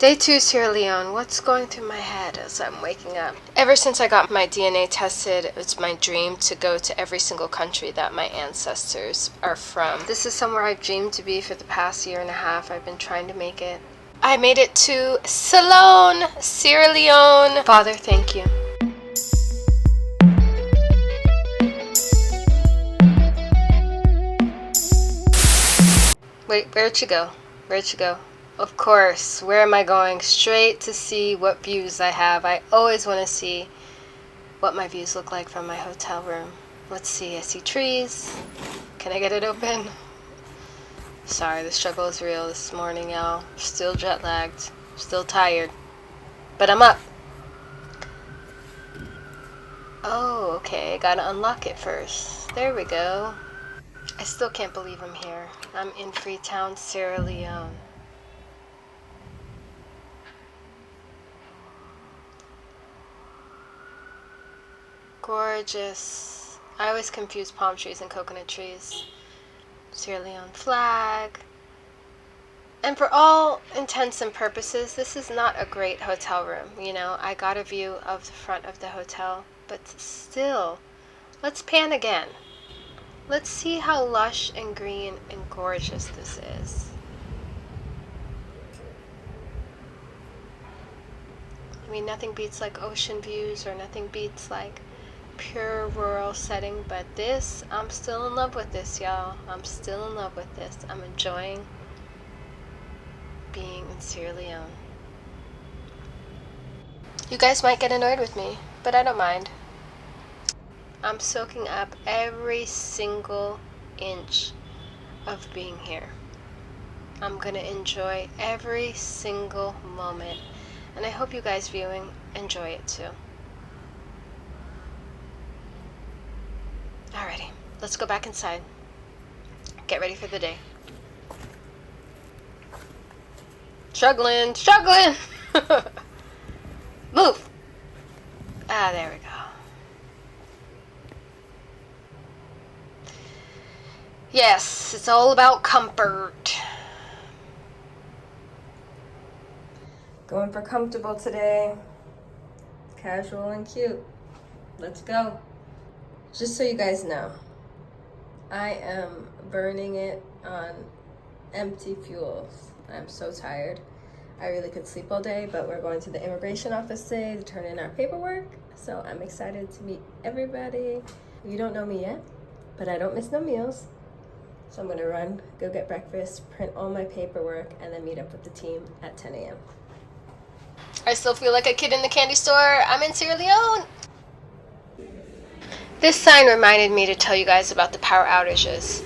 Day 2, Sierra Leone. What's going through my head as I'm waking up? Ever since I got my DNA tested, it's my dream to go to every single country that my ancestors are from. This is somewhere I've dreamed to be for the past year and a half. I've been trying to make it. I made it to Ceylon, Sierra Leone. Father, thank you. Wait, where'd you go? Where'd you go? Of course, where am I going? Straight to see what views I have. I always want to see what my views look like from my hotel room. Let's see, I see trees. Can I get it open? Sorry, the struggle is real this morning, y'all. Still jet lagged, still tired, but I'm up. Oh, okay, gotta unlock it first. There we go. I still can't believe I'm here. I'm in Freetown, Sierra Leone. Gorgeous. I always confuse palm trees and coconut trees. Sierra Leone flag. And for all intents and purposes, this is not a great hotel room. You know, I got a view of the front of the hotel, but still, let's pan again. Let's see how lush and green and gorgeous this is. I mean, nothing beats like ocean views, or nothing beats like pure rural setting, but this, I'm still in love with this, y'all. I'm still in love with this. I'm enjoying being in Sierra Leone. You guys might get annoyed with me, but I don't mind. I'm soaking up every single inch of being here. I'm gonna enjoy every single moment, and I hope you guys viewing enjoy it too. Alrighty, let's go back inside. Get ready for the day. Struggling! Move! Ah, there we go. Yes, it's all about comfort. Going for comfortable today. Casual and cute. Let's go. Just so you guys know, I am burning it on empty fuels. I'm so tired. I really could sleep all day, but we're going to the immigration office today to turn in our paperwork. So I'm excited to meet everybody. You don't know me yet, but I don't miss no meals. So I'm gonna run, go get breakfast, print all my paperwork, and then meet up with the team at 10 a.m. I still feel like a kid in the candy store. I'm in Sierra Leone. This sign reminded me to tell you guys about the power outages.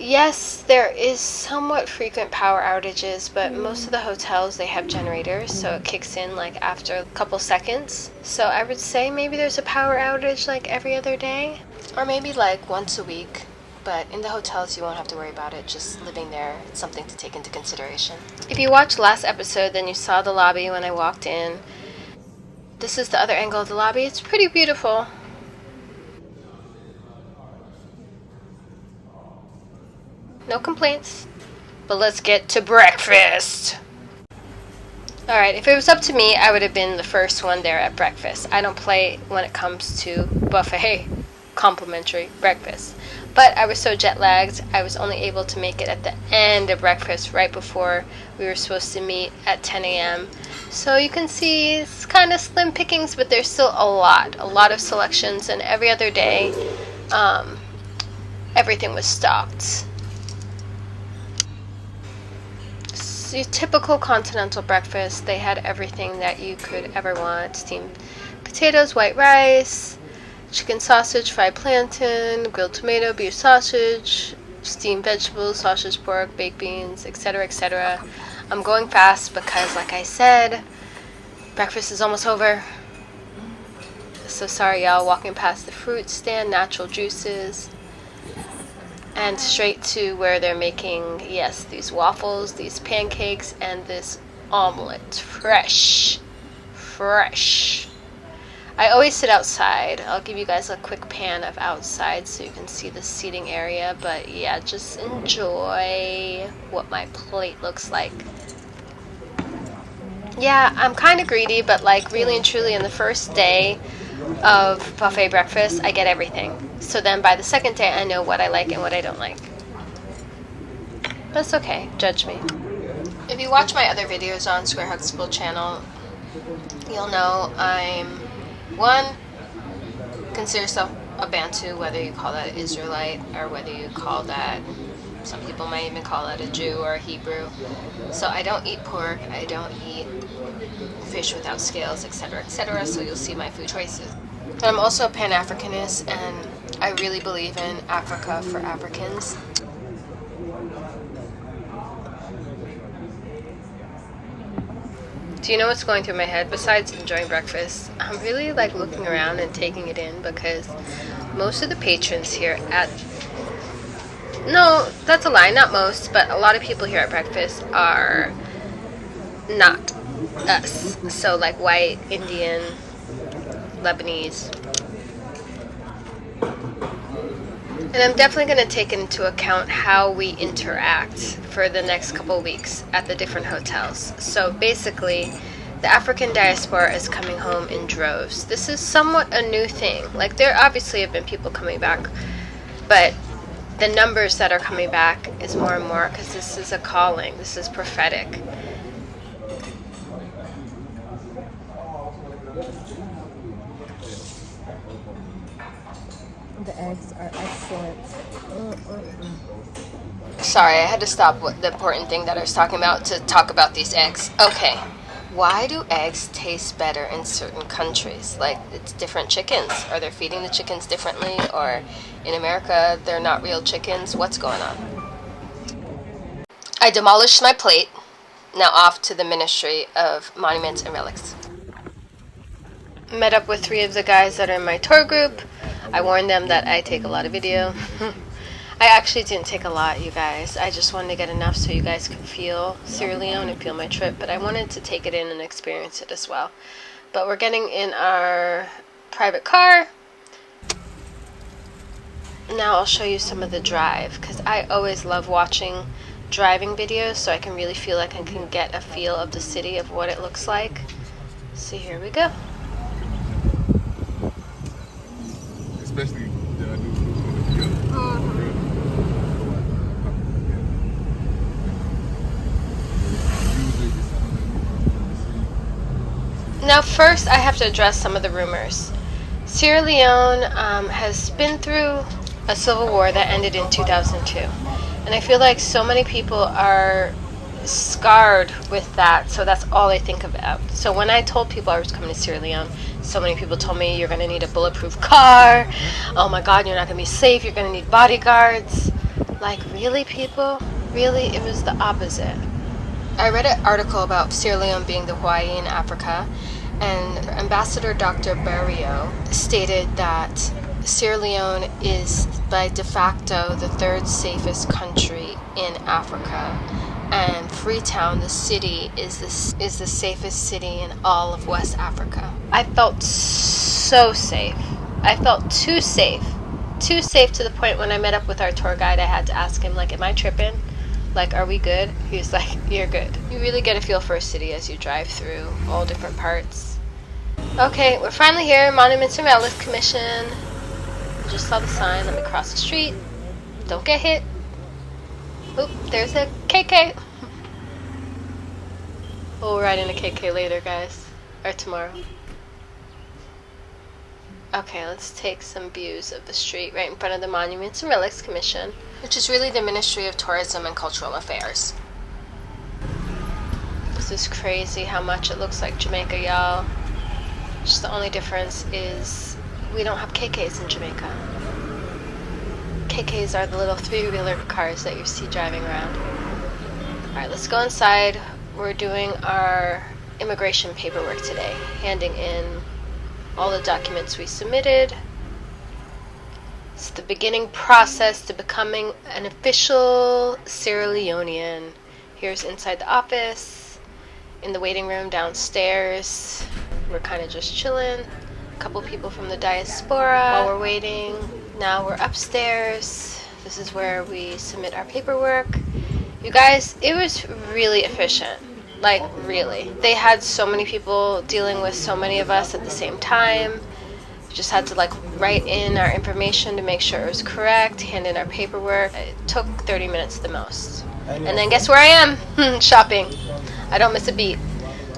Yes, there is somewhat frequent power outages, but most of the hotels, they have generators, so it kicks in like after a couple seconds. So I would say maybe there's a power outage like every other day, or maybe like once a week. But in the hotels, you won't have to worry about it. Just living there, it's something to take into consideration. If you watched last episode, then you saw the lobby when I walked in. This is the other angle of the lobby. It's pretty beautiful. No complaints. But let's get to breakfast. Alright, if it was up to me, I would have been the first one there at breakfast. I don't play when it comes to buffet, complimentary breakfast. But I was so jet lagged, I was only able to make it at the end of breakfast, right before we were supposed to meet at 10 a.m. So you can see it's kind of slim pickings, but there's still a lot of selections, and every other day, everything was stocked. So your typical continental breakfast, they had everything that you could ever want. Steamed potatoes, white rice, chicken sausage, fried plantain, grilled tomato, beef sausage, steamed vegetables, sausage, pork, baked beans, etc., etc. I'm going fast because, like I said, breakfast is almost over. So sorry, y'all. Walking past the fruit stand, natural juices, and straight to where they're making, yes, these waffles, these pancakes, and this omelet. Fresh. I always sit outside. I'll give you guys a quick pan of outside so you can see the seating area. But yeah, just enjoy what my plate looks like. Yeah, I'm kind of greedy, but like really and truly in the first day of buffet breakfast, I get everything. So then by the second day, I know what I like and what I don't like. That's okay, judge me. If you watch my other videos on Square Huxtable channel, you'll know I'm, one, consider yourself a Bantu, whether you call that Israelite or whether you call that, some people might even call it a Jew or a Hebrew. So I don't eat pork, I don't eat fish without scales, etc., so you'll see my food choices. And I'm also a Pan-Africanist, and I really believe in Africa for Africans. Do you know what's going through my head besides enjoying breakfast? I'm really like looking around and taking it in because most of the patrons here at... No, that's a lie, not most, but a lot of people here at breakfast are not us. So like white, Indian, Lebanese. And I'm definitely going to take into account how we interact for the next couple of weeks at the different hotels. So basically, the African Diaspora is coming home in droves. This is somewhat a new thing. Like, there obviously have been people coming back, but the numbers that are coming back is more and more because this is a calling. This is prophetic. The eggs are excellent. Sorry, I had to stop the important thing that I was talking about to talk about these eggs. Okay, why do eggs taste better in certain countries? Like, it's different chickens. Are they feeding the chickens differently? Or in America, they're not real chickens? What's going on? I demolished my plate. Now off to the Ministry of Monuments and Relics. Met up with 3 of the guys that are in my tour group. I warned them that I take a lot of video. I actually didn't take a lot, you guys. I just wanted to get enough so you guys could feel Sierra Leone and feel my trip, but I wanted to take it in and experience it as well. But we're getting in our private car. Now I'll show you some of the drive, because I always love watching driving videos so I can really feel like I can get a feel of the city, of what it looks like. So here we go. Especially Now first I have to address some of the rumors. Sierra Leone has been through a civil war that ended in 2002. And I feel like so many people are scarred with that, so that's all I think about. So when I told people I was coming to Sierra Leone, so many people told me, you're going to need a bulletproof car, oh my god, you're not going to be safe, you're going to need bodyguards. Like, really, people? Really? It was the opposite. I read an article about Sierra Leone being the Hawaii in Africa, and Ambassador Dr. Barrio stated that Sierra Leone is by de facto the 3rd safest country in Africa, and Freetown, the city, is the safest city in all of West Africa. I felt so safe. I felt too safe. Too safe to the point when I met up with our tour guide, I had to ask him, like, am I tripping? Like, are we good? He was like, you're good. You really get a feel for a city as you drive through all different parts. Okay, we're finally here. Monuments and Relics Commission. Just saw the sign. Let me cross the street. Don't get hit. Oop, there's a KK. We'll ride in a KK later, guys. Or tomorrow. Okay, let's take some views of the street right in front of the Monuments and Relics Commission, which is really the Ministry of Tourism and Cultural Affairs. This is crazy how much it looks like Jamaica, y'all. Just the only difference is we don't have KKs in Jamaica. KKs are the little 3-wheeler cars that you see driving around. Alright, let's go inside. We're doing our immigration paperwork today, handing in all the documents we submitted. It's the beginning process to becoming an official Sierra Leonean. Here's inside the office, in the waiting room downstairs. We're kind of just chilling. A couple people from the diaspora while we're waiting. Now we're upstairs. This is where we submit our paperwork. You guys, it was really efficient. Like, really. They had so many people dealing with so many of us at the same time. We just had to like write in our information to make sure it was correct, hand in our paperwork. It took 30 minutes the most. And then guess where I am? Shopping. I don't miss a beat.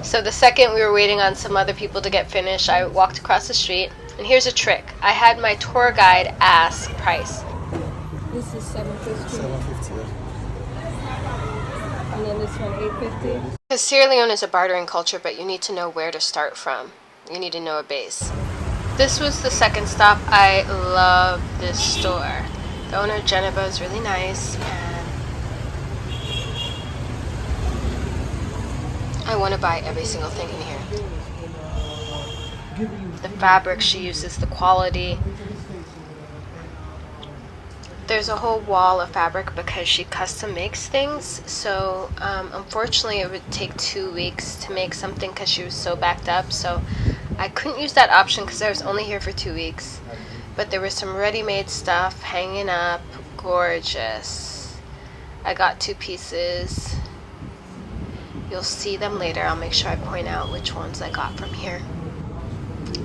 So the second we were waiting on some other people to get finished, I walked across the street. And here's a trick. I had my tour guide ask price. This is $7.50. $7.50. And then this one, $8.50. Because Sierra Leone is a bartering culture, but you need to know where to start from. You need to know a base. This was the second stop. I love this store. The owner, Geneva, is really nice, and I want to buy every single thing in here. The fabric she uses, the quality. There's a whole wall of fabric because she custom makes things. So unfortunately it would take 2 weeks to make something because she was so backed up. So I couldn't use that option because I was only here for 2 weeks. But there was some ready-made stuff hanging up. Gorgeous. I got 2 pieces. You'll see them later. I'll make sure I point out which ones I got from here.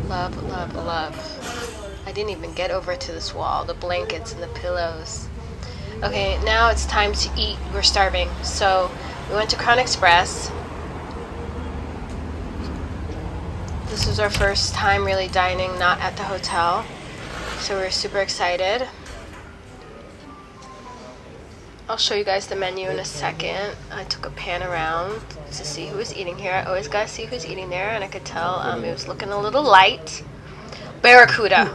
Love, love, love. I didn't even get over to this wall, the blankets and the pillows. Okay, now it's time to eat. We're starving. So we went to Crown Express. This was our first time really dining, not at the hotel. So we're super excited. I'll show you guys the menu in a second. I took a pan around to see who was eating here. I always gotta see who's eating there, and I could tell it was looking a little light. Barracuda.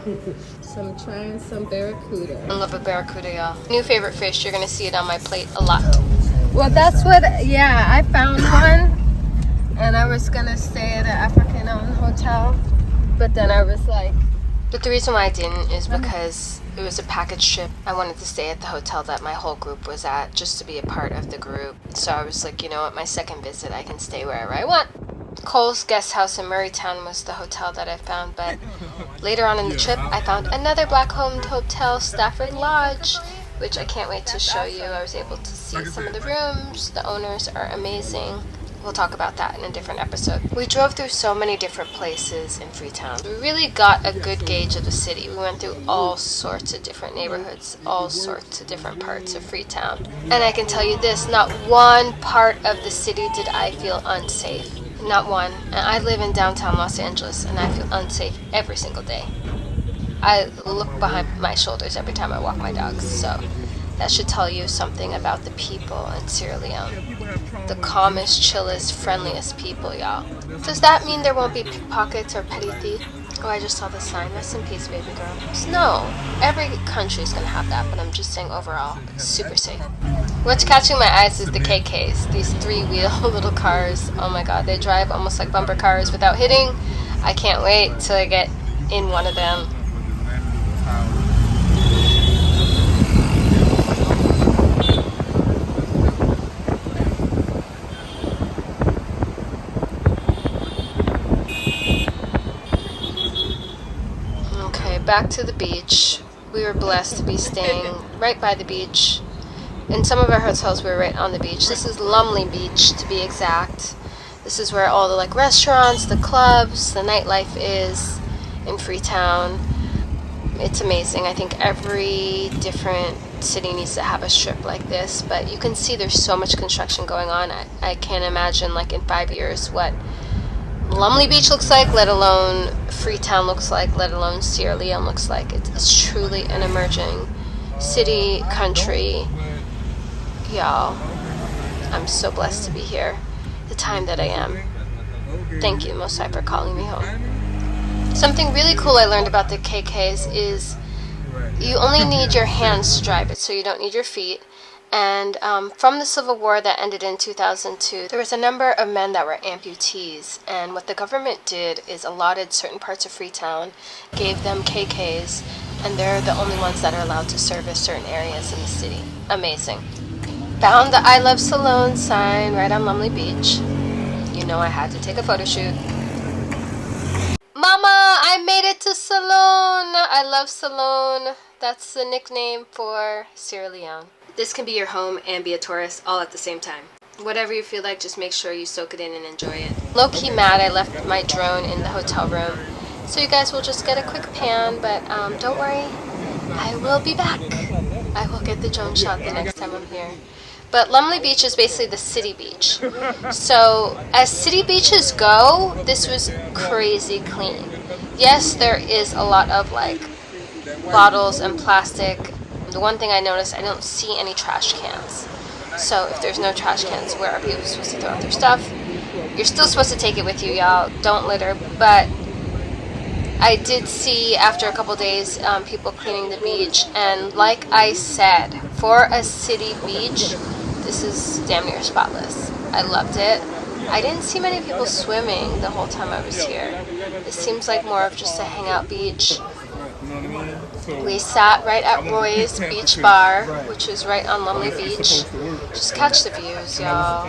So I'm trying some barracuda. I love a barracuda, y'all. New favorite fish. You're gonna see it on my plate a lot. Well, that's what, yeah, I found one, and I was gonna stay at an African-owned hotel, but then I was like... But the reason why I didn't is because it was a package trip. I wanted to stay at the hotel that my whole group was at, just to be a part of the group. So I was like, you know what, my second visit, I can stay wherever I want. Cole's Guest House in Murraytown was the hotel that I found, but later on in the trip, I found another black-owned hotel, Stafford Lodge, which I can't wait to show you. I was able to see some of the rooms. The owners are amazing. We'll talk about that in a different episode. We drove through so many different places in Freetown. We really got a good gauge of the city. We went through all sorts of different neighborhoods, all sorts of different parts of Freetown. And I can tell you this, not one part of the city did I feel unsafe. Not one. And I live in downtown Los Angeles, and I feel unsafe every single day. I look behind my shoulders every time I walk my dogs, so that should tell you something about the people in Sierra Leone. The calmest, chillest, friendliest people, y'all. Does that mean there won't be pickpockets or petty thieves? Oh, I just saw the sign. Rest in peace, baby girl. No, every country is gonna have that, but I'm just saying overall, it's super safe. What's catching my eyes is the KKs. These 3-wheel little cars. Oh my god, they drive almost like bumper cars without hitting. I can't wait till I get in one of them. Back to the beach. We were blessed to be staying right by the beach. In some of our hotels we were right on the beach. This is Lumley Beach to be exact. This is where all the restaurants, the clubs, the nightlife is in Freetown. It's amazing. I think every different city needs to have a strip like this, but you can see there's so much construction going on. I can't imagine in 5 years what Lumley Beach looks like, let alone Freetown looks like, let alone Sierra Leone looks like. It's truly an emerging city, country. Y'all, I'm so blessed to be here the time that I am. Thank you, Most High, for calling me home. Something really cool I learned about the KKs is you only need your hands to drive it, so you don't need your feet. And from the Civil War that ended in 2002, there was a number of men that were amputees. And what the government did is allotted certain parts of Freetown, gave them KKs, and they're the only ones that are allowed to service certain areas in the city. Amazing. Found the I Love Salone sign right on Lumley Beach. You know I had to take a photo shoot. Mama, I made it to Salone! I love Salone. That's the nickname for Sierra Leone. This can be your home and be a tourist all at the same time. whatever you feel like, just make sure you soak it in and enjoy it. Low-key mad I left my drone in the hotel room, so you guys will just get a quick pan, but don't worry, I will be back. I will get the drone shot the next time I'm here. But Lumley Beach is basically the city beach. So as city beaches go, this was crazy clean. Yes, there is a lot of like bottles and plastic. The one thing I noticed, I don't see any trash cans. So if there's no trash cans, where are people supposed to throw out their stuff? You're still supposed to take it with you, y'all. Don't litter. But I did see after a couple days people cleaning the beach, and like I said, for a city beach, this is damn near spotless. I loved it. I didn't see many people swimming the whole time I was here. It seems like more of just a hangout beach. We sat right at Roy's Beach Bar, which is right on Lumley Beach. Just catch the views, y'all.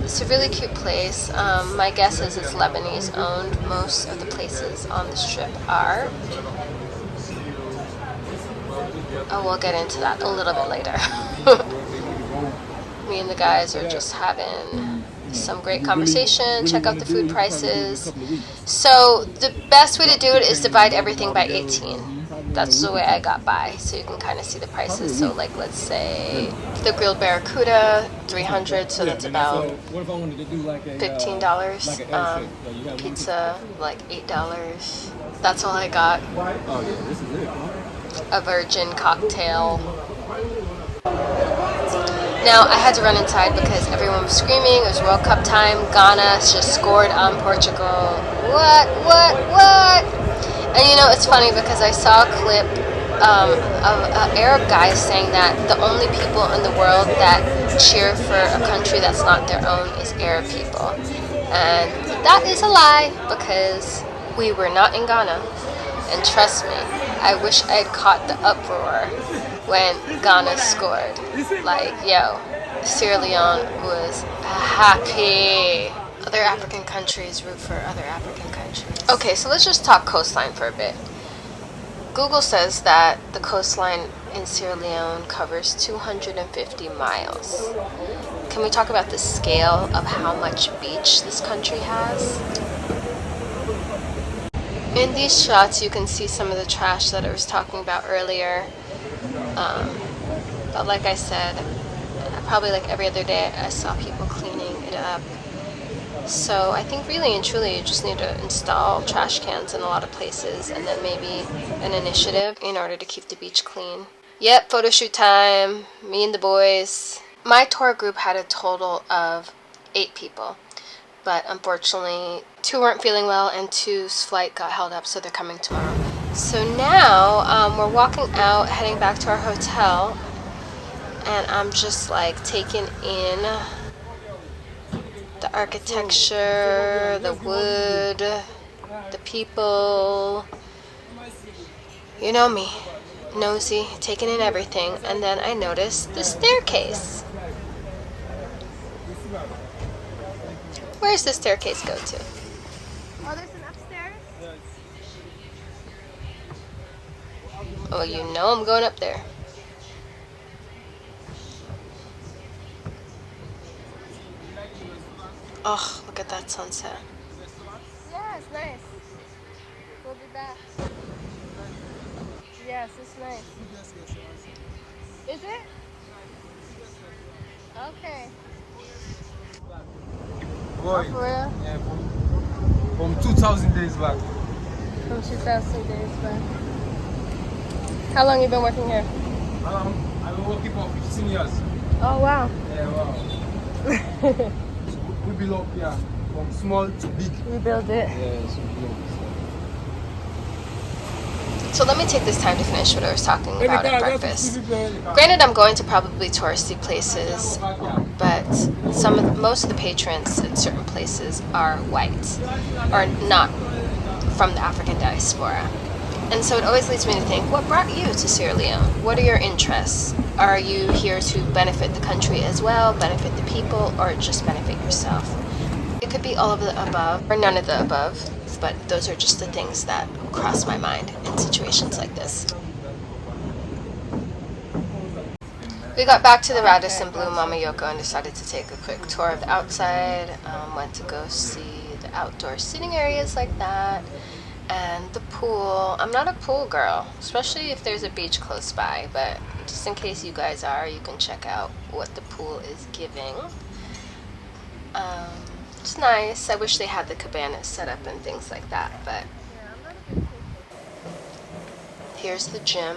It's a really cute place. My guess is it's Lebanese owned. Most of the places on the strip are. Oh, we'll get into that a little bit later. Me and the guys are just having some great conversation. Check out the food prices. So the best way to do it is divide everything by 18. That's the way I got by, so you can kind of see the prices. So like, let's say the grilled barracuda, $300, so that's about $15. Pizza, like $8. That's all I got. A virgin cocktail. Now, I had to run inside because everyone was screaming. It was World Cup time. Ghana just scored on Portugal. What? And you know, it's funny because I saw a clip of an Arab guy saying that the only people in the world that cheer for a country that's not their own is Arab people. And that is a lie, because we were not in Ghana. And trust me, I wish I'd caught the uproar when Ghana scored. Like, yo, Sierra Leone was happy. Other African countries root for other African countries. Okay, so let's just talk coastline for a bit. Google says that the coastline in Sierra Leone covers 250 miles. Can we talk about the scale of how much beach this country has? In these shots, you can see some of the trash that I was talking about earlier. But like I said, probably like every other day, I saw people cleaning it up. So I think really and truly you just need to install trash cans in a lot of places, and then maybe an initiative in order to keep the beach clean. Yep, photo shoot time, me and the boys. My tour group had a total of 8 people, but unfortunately 2 weren't feeling well and 2's flight got held up, so they're coming tomorrow. So now we're walking out, heading back to our hotel, and I'm just like taking in the architecture, the wood, the people. You know me, nosy, taking in everything. And then I noticed the staircase. Where's the staircase go to? Oh, there's an upstairs? Oh, you know I'm going up there. Oh, look at that sunset. Yeah, it's nice. We'll be back. Yes, it's nice. Is it? Okay. Boy, Oh, for real? yeah, from 2,000 days back. From 2,000 days back. How long you been working here? I've been working for 15 years. Oh, wow. Yeah, wow. We belong here from small to big. We built it. Yeah, so we belong. So let me take this time to finish what I was talking about at breakfast. Granted, I'm going to probably touristy places, but most of the patrons at certain places are white, or not from the African Diaspora. And so it always leads me to think, what brought you to Sierra Leone? What are your interests? Are you here to benefit the country as well, benefit the people, or just benefit yourself? It could be all of the above, or none of the above, but those are just the things that cross my mind in situations like this. We got back to the Radisson Blue Mama Yoko and decided to take a quick tour of the outside. Went to go see the outdoor sitting areas like that and the pool. I'm not a pool girl, especially if there's a beach close by, but just in case you guys are, you can check out what the pool is giving. It's nice. I wish they had the cabanas set up and things like that, but here's the gym.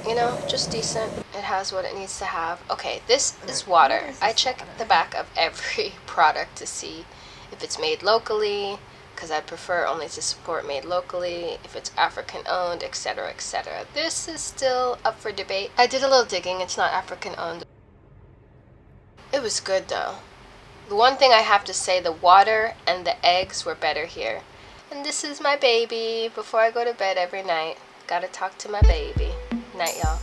You know, just decent. It has what it needs to have. Okay, this is water. I check the back of every product to see if it's made locally, because I prefer only to support made locally, if it's African owned, etc., etc. This is still up for debate. I did a little digging. It's not African owned. It was good though. The one thing I have to say, the water and the eggs were better here. And this is my baby before I go to bed every night. Gotta talk to my baby. Night, y'all.